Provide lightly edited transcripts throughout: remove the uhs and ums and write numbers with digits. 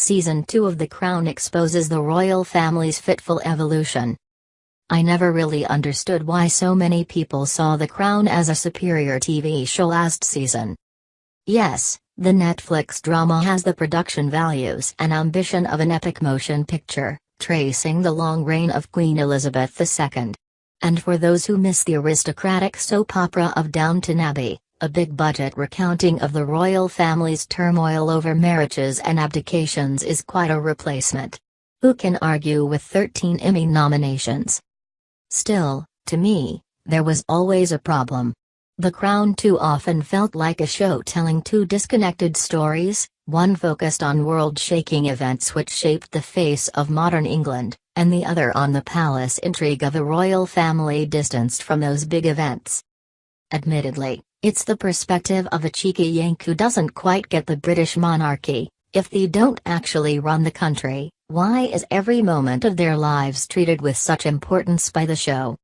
Season 2 of The Crown exposes the royal family's fitful evolution. I never really understood why so many people saw The Crown as a superior TV show last season. Yes, the Netflix drama has the production values and ambition of an epic motion picture, tracing the long reign of Queen Elizabeth II. And for those who miss the aristocratic soap opera of Downton Abbey, a big-budget recounting of the royal family's turmoil over marriages and abdications is quite a replacement. Who can argue with 13 Emmy nominations? Still, to me, there was always a problem. The Crown too often felt like a show telling two disconnected stories, one focused on world-shaking events which shaped the face of modern England, and the other on the palace intrigue of a royal family distanced from those big events. Admittedly, it's the perspective of a cheeky Yank who doesn't quite get the British monarchy. If they don't actually run the country, why is every moment of their lives treated with such importance by the show?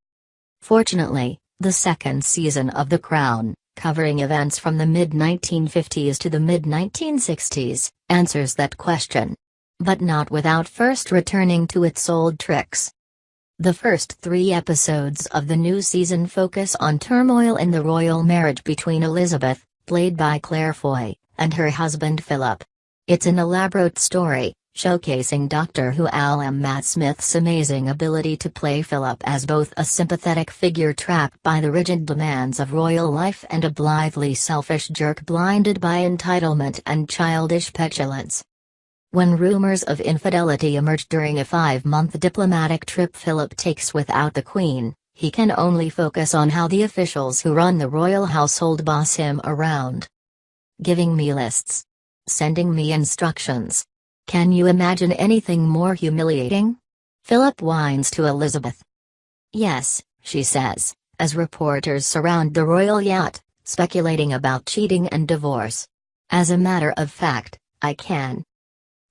Fortunately, the second season of The Crown, covering events from the mid-1950s to the mid-1960s, answers that question. But not without first returning to its old tricks. The first 3 episodes of the new season focus on turmoil in the royal marriage between Elizabeth, played by Claire Foy, and her husband Philip. It's an elaborate story, showcasing Doctor Who Matt Smith's amazing ability to play Philip as both a sympathetic figure trapped by the rigid demands of royal life and a blithely selfish jerk blinded by entitlement and childish petulance. When rumors of infidelity emerge during a 5-month diplomatic trip Philip takes without the Queen, he can only focus on how the officials who run the royal household boss him around. Giving me lists. Sending me instructions. Can you imagine anything more humiliating? Philip whines to Elizabeth. Yes, she says, as reporters surround the royal yacht, speculating about cheating and divorce. As a matter of fact, I can.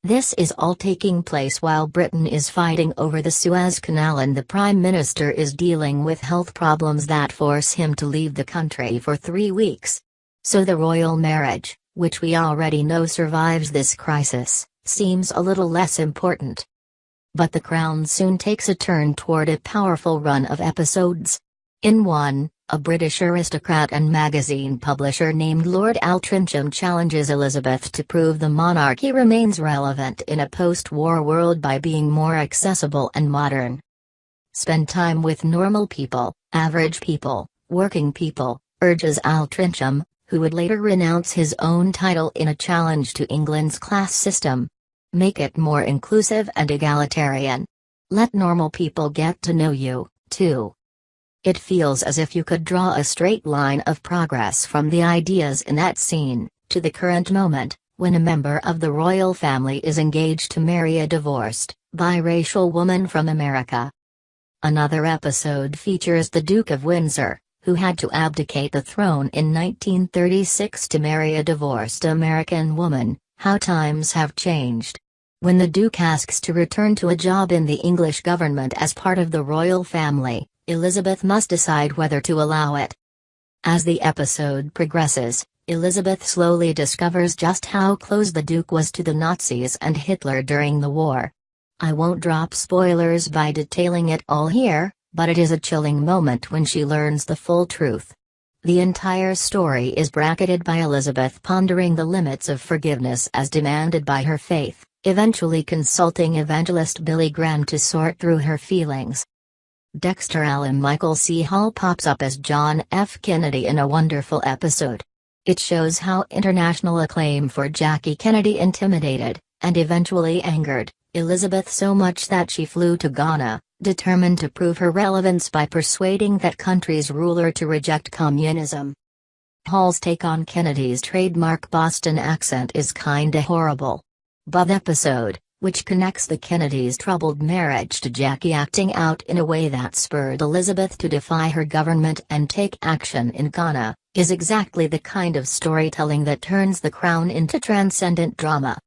This is all taking place while Britain is fighting over the Suez Canal and the Prime Minister is dealing with health problems that force him to leave the country for 3 weeks. So the royal marriage, which we already know survives this crisis, seems a little less important. But The Crown soon takes a turn toward a powerful run of episodes. In one, a British aristocrat and magazine publisher named Lord Altrincham challenges Elizabeth to prove the monarchy remains relevant in a post-war world by being more accessible and modern. Spend time with normal people, average people, working people, urges Altrincham, who would later renounce his own title in a challenge to England's class system. Make it more inclusive and egalitarian. Let normal people get to know you, too. It feels as if you could draw a straight line of progress from the ideas in that scene, to the current moment, when a member of the royal family is engaged to marry a divorced, biracial woman from America. Another episode features the Duke of Windsor, who had to abdicate the throne in 1936 to marry a divorced American woman. How times have changed. When the Duke asks to return to a job in the English government as part of the royal family, Elizabeth must decide whether to allow it. As the episode progresses, Elizabeth slowly discovers just how close the Duke was to the Nazis and Hitler during the war. I won't drop spoilers by detailing it all here, but it is a chilling moment when she learns the full truth. The entire story is bracketed by Elizabeth pondering the limits of forgiveness as demanded by her faith, eventually consulting evangelist Billy Graham to sort through her feelings. Dexter Allen Michael C. Hall pops up as John F. Kennedy in a wonderful episode. It shows how international acclaim for Jackie Kennedy intimidated, and eventually angered, Elizabeth so much that she flew to Ghana, determined to prove her relevance by persuading that country's ruler to reject communism. Hall's take on Kennedy's trademark Boston accent is kinda horrible. But the episode, which connects the Kennedys' troubled marriage to Jackie acting out in a way that spurred Elizabeth to defy her government and take action in Ghana, is exactly the kind of storytelling that turns The Crown into transcendent drama.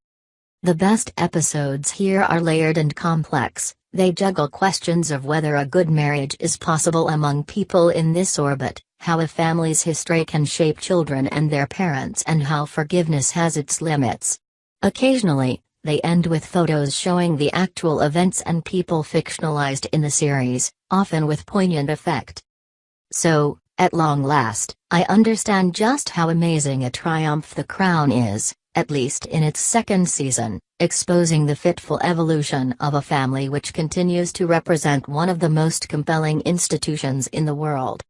The best episodes here are layered and complex. They juggle questions of whether a good marriage is possible among people in this orbit, how a family's history can shape children and their parents, and how forgiveness has its limits. Occasionally, They end with photos showing the actual events and people fictionalized in the series, often with poignant effect. So, at long last, I understand just how amazing a triumph The Crown is, at least in its second season, exposing the fitful evolution of a family which continues to represent one of the most compelling institutions in the world.